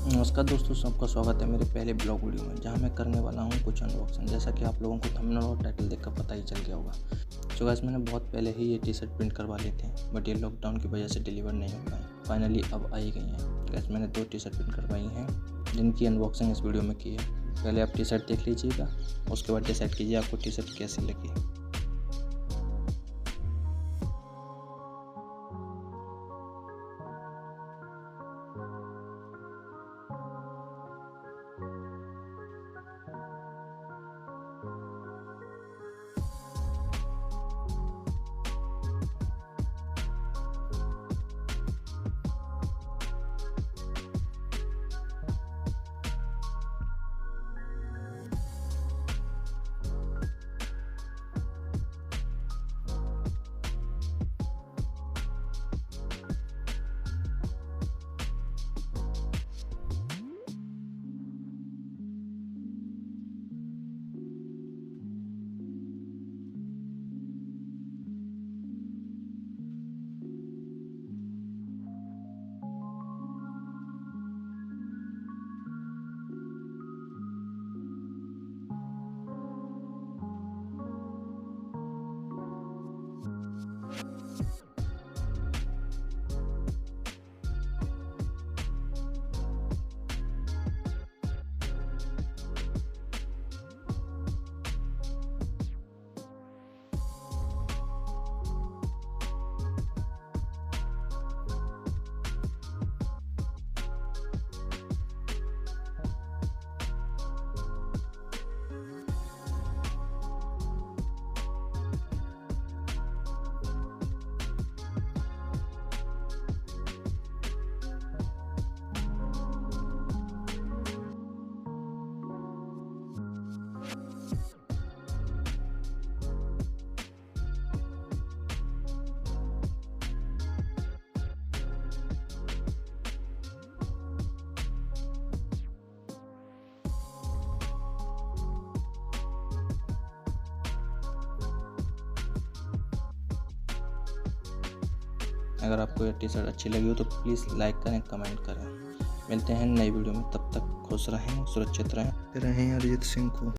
नमस्कार दोस्तों, सबका स्वागत है मेरे पहले ब्लॉग वीडियो में, जहां मैं करने वाला हूं कुछ अनबॉक्सिंग। जैसा कि आप लोगों को थंबनेल और टाइटल देखकर पता ही चल गया होगा। तो गाइस, मैंने बहुत पहले ही ये टी शर्ट प्रिंट करवा लिए थे, बट ये लॉकडाउन की वजह से डिलीवर नहीं हो पाए। फाइनली अब आ ही गई हैं। गाइस, मैंने 2 टी शर्ट प्रिंट करवाई हैं, जिनकी अनबॉक्सिंग इस वीडियो में की है। पहले आप टी शर्ट देख लीजिएगा, उसके बाद डिसाइड कीजिए आपको टी शर्ट कैसी लगी। अगर आपको यह टी शर्ट अच्छी लगी हो तो प्लीज़ लाइक करें, कमेंट करें। मिलते हैं नई वीडियो में, तब तक खुश रहें, सुरक्षित रहें अरिजीत सिंह को।